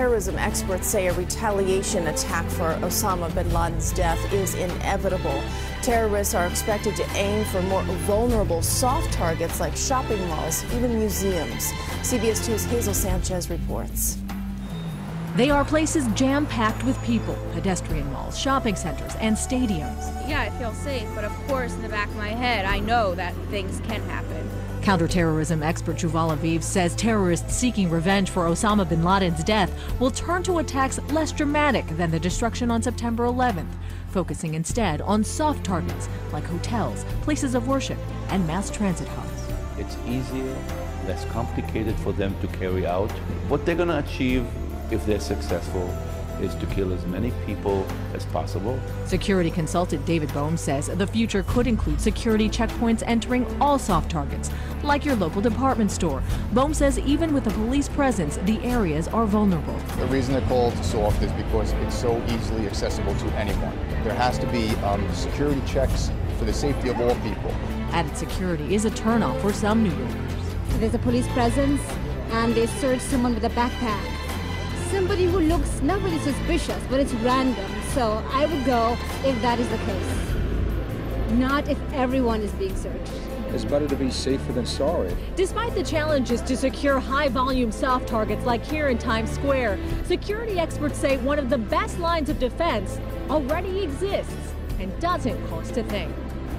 Counterterrorism experts say a retaliation attack for Osama bin Laden's death is inevitable. Terrorists are expected to aim for more vulnerable soft targets like shopping malls, even museums. CBS 2's Hazel Sanchez reports. They are places jam-packed with people, pedestrian malls, shopping centers, and stadiums. Yeah, I feel safe, but of course in the back of my head, I know that things can happen. Counterterrorism expert Yuval Aviv says terrorists seeking revenge for Osama bin Laden's death will turn to attacks less dramatic than the destruction on September 11th, focusing instead on soft targets like hotels, places of worship, and mass transit hubs. It's easier, less complicated for them to carry out. What they're going to achieve if they're successful is to kill as many people as possible. Security consultant David Bohm says the future could include security checkpoints entering all soft targets, like your local department store. Bohm says even with a police presence, the areas are vulnerable. The reason they're called soft is because it's so easily accessible to anyone. There has to be security checks for the safety of all people. Added security is a turnoff for some New Yorkers. There's a police presence and they search someone with a backpack. Somebody who looks not really suspicious, but it's random. So I would go if that is the case. Not if everyone is being searched. It's better to be safer than sorry. Despite the challenges to secure high-volume soft targets like here in Times Square, security experts say one of the best lines of defense already exists and doesn't cost a thing.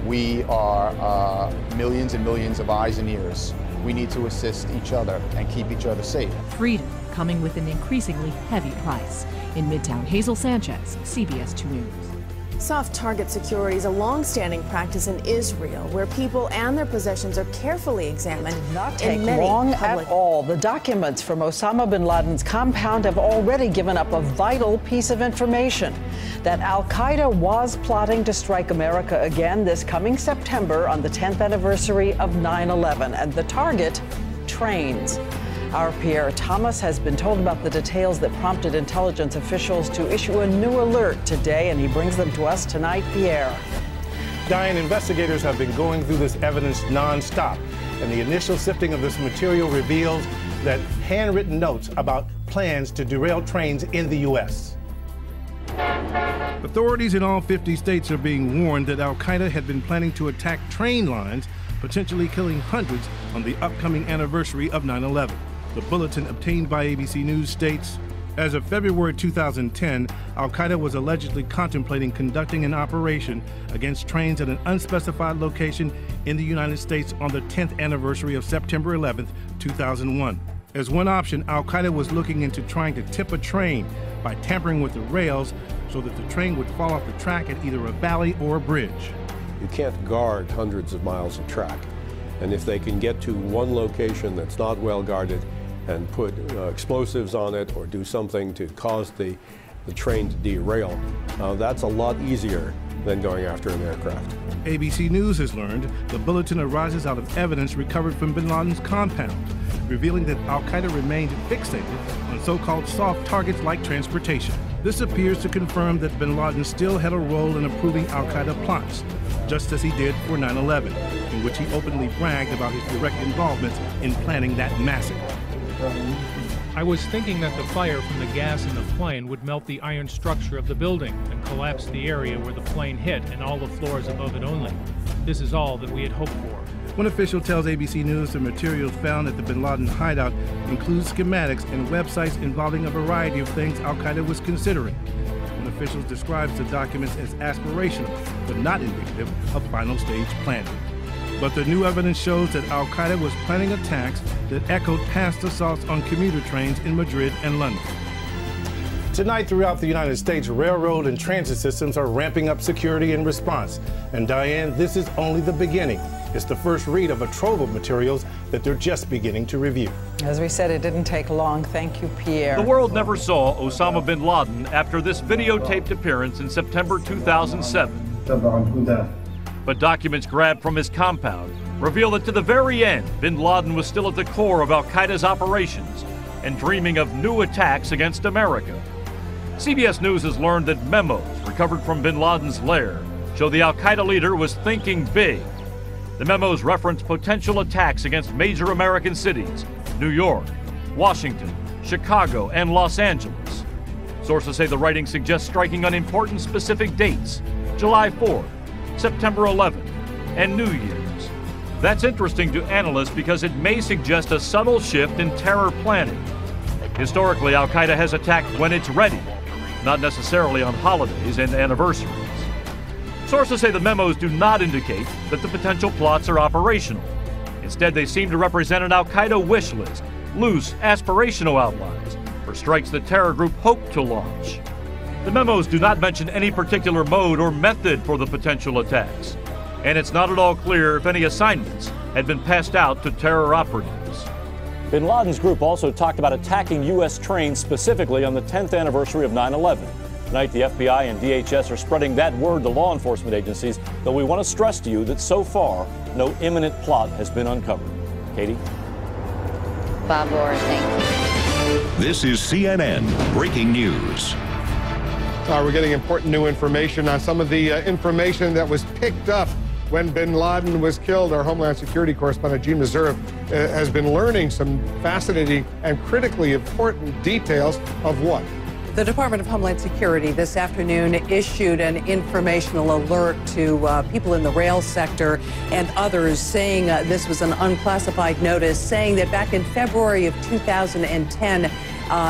We are millions and millions of eyes and ears. We need to assist each other and keep each other safe. Freedom coming with an increasingly heavy price. In Midtown, Hazel Sanchez, CBS 2 News. Soft target security is a long-standing practice in Israel, where people and their possessions are carefully examined. It did not take long at all. The documents from Osama bin Laden's compound have already given up a vital piece of information: that al-Qaeda was plotting to strike America again this coming September on the 10th anniversary of 9/11, and the target, trains. Our Pierre Thomas has been told about the details that prompted intelligence officials to issue a new alert today, and he brings them to us tonight. Pierre. Diane, investigators have been going through this evidence nonstop, and the initial sifting of this material reveals that handwritten notes about plans to derail trains in the U.S. Authorities in all 50 states are being warned that al-Qaeda had been planning to attack train lines, potentially killing hundreds on the upcoming anniversary of 9/11. The bulletin obtained by ABC News states, as of February 2010, al-Qaeda was allegedly contemplating conducting an operation against trains at an unspecified location in the United States on the 10th anniversary of September 11, 2001. As one option, al-Qaeda was looking into trying to tip a train by tampering with the rails so that the train would fall off the track at either a valley or a bridge. You can't guard hundreds of miles of track. And if they can get to one location that's not well guarded and put explosives on it or do something to cause the train to derail, that's a lot easier than going after an aircraft. ABC News has learned the bulletin arises out of evidence recovered from bin Laden's compound, revealing that al-Qaeda remained fixated on so-called soft targets like transportation. This appears to confirm that bin Laden still had a role in approving al-Qaeda plots, just as he did for 9/11, in which he openly bragged about his direct involvement in planning that massacre. I was thinking that the fire from the gas in the plane would melt the iron structure of the building and collapse the area where the plane hit and all the floors above it only. This is all that we had hoped for. One official tells ABC News the materials found at the bin Laden hideout include schematics and websites involving a variety of things al-Qaeda was considering. One official describes the documents as aspirational, but not indicative of final stage planning. But the new evidence shows that al-Qaeda was planning attacks that echoed past assaults on commuter trains in Madrid and London. Tonight, throughout the United States, railroad and transit systems are ramping up security in response. And Diane, this is only the beginning. It's the first read of a trove of materials that they're just beginning to review. As we said, it didn't take long. Thank you, Pierre. The world never saw Osama bin Laden after this videotaped appearance in September 2007. But documents grabbed from his compound reveal that to the very end, bin Laden was still at the core of al-Qaeda's operations and dreaming of new attacks against America. CBS News has learned that memos recovered from bin Laden's lair show the al-Qaeda leader was thinking big. The memos reference potential attacks against major American cities: New York, Washington, Chicago, and Los Angeles. Sources say the writing suggests striking on important specific dates: July 4th, September 11th, and New Year's. That's interesting to analysts because it may suggest a subtle shift in terror planning. Historically, Al-Qaeda has attacked when it's ready, not necessarily on holidays and anniversaries. Sources say the memos do not indicate that the potential plots are operational. Instead, they seem to represent an Al-Qaeda wish list, loose, aspirational outlines for strikes the terror group hoped to launch. The memos do not mention any particular mode or method for the potential attacks, and it's not at all clear if any assignments had been passed out to terror operatives. Bin Laden's group also talked about attacking U.S. trains specifically on the 10th anniversary of 9/11. Tonight, the FBI and DHS are spreading that word to law enforcement agencies, though we want to stress to you that so far, no imminent plot has been uncovered. Katie? Bob Orr, thank you. This is CNN Breaking News. We're getting important new information on some of the information that was picked up when bin Laden was killed. Our Homeland Security correspondent, Gene Meserve, has been learning some fascinating and critically important details of what? The Department of Homeland Security this afternoon issued an informational alert to people in the rail sector and others, saying this was an unclassified notice, saying that back in February of 2010,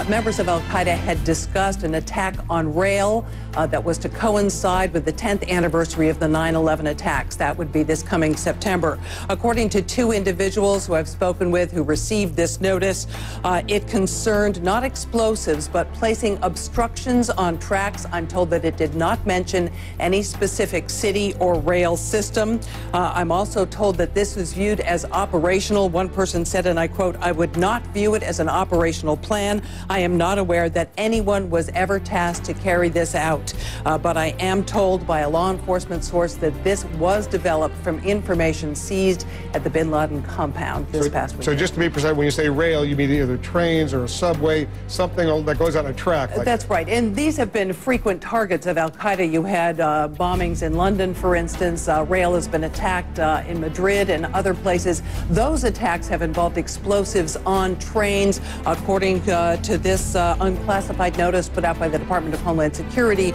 members of Al-Qaeda had discussed an attack on rail that was to coincide with the 10th anniversary of the 9/11 attacks. That would be this coming September. According to two individuals who I've spoken with who received this notice, it concerned not explosives, but placing obstructions on tracks. I'm told that it did not mention any specific city or rail system. I'm also told that this was viewed as operational. One person said, and I quote, "I would not view it as an operational plan. I am not aware that anyone was ever tasked to carry this out." But I am told by a law enforcement source that this was developed from information seized at the bin Laden compound this past week. So just to be precise, when you say rail, you mean either trains or a subway, something that goes on a track. That's right. And these have been frequent targets of Al-Qaeda. You had bombings in London, for instance. Rail has been attacked in Madrid and other places. Those attacks have involved explosives on trains. According to this unclassified notice put out by the Department of Homeland Security,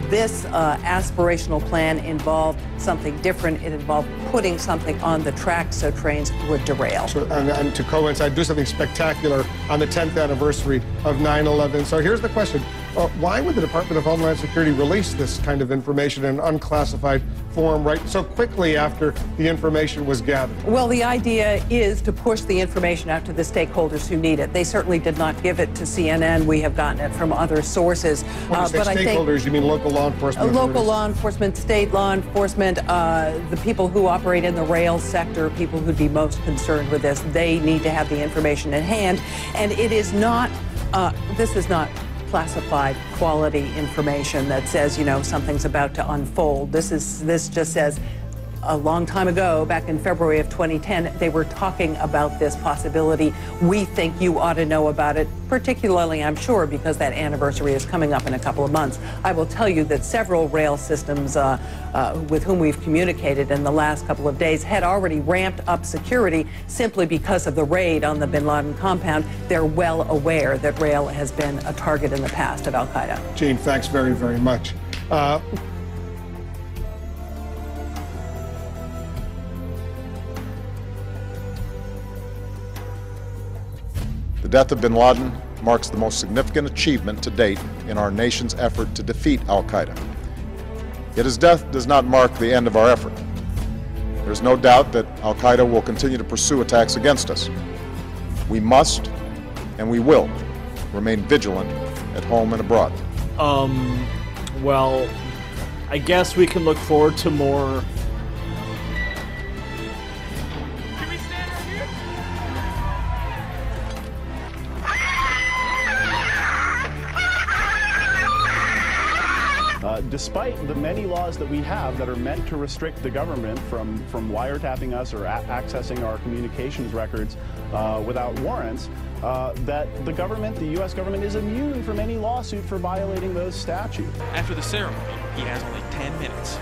this aspirational plan involved something different. It involved putting something on the track so trains would derail. So, and to coincide, do something spectacular on the 10th anniversary of 9/11. So here's the question. Why would the Department of Homeland Security release this kind of information in an unclassified form right so quickly after the information was gathered? Well, the idea is to push the information out to the stakeholders who need it. They certainly did not give it to CNN. We have gotten it from other sources. When you say stakeholders, you mean local law enforcement? Local law enforcement, state law enforcement, the people who operate in the rail sector, people who'd be most concerned with this. They need to have the information in hand. And it is not, this is not classified quality information that says, you know, something's about to unfold. This just says a long time ago, back in February of 2010, they were talking about this possibility. We think you ought to know about it, particularly, I'm sure, because that anniversary is coming up in a couple of months. I will tell you that several rail systems with whom we've communicated in the last couple of days had already ramped up security simply because of the raid on the bin Laden compound. They're well aware that rail has been a target in the past of Al-Qaeda. Gene, thanks very, very much. The death of bin Laden marks the most significant achievement to date in our nation's effort to defeat Al-Qaeda. Yet his death does not mark the end of our effort. There's no doubt that Al-Qaeda will continue to pursue attacks against us. We must, and we will, remain vigilant at home and abroad. Well, I guess we can look forward to more. Despite the many laws that we have that are meant to restrict the government from wiretapping us or accessing our communications records without warrants, that the government, the U.S. government, is immune from any lawsuit for violating those statutes. After the ceremony, he has only 10 minutes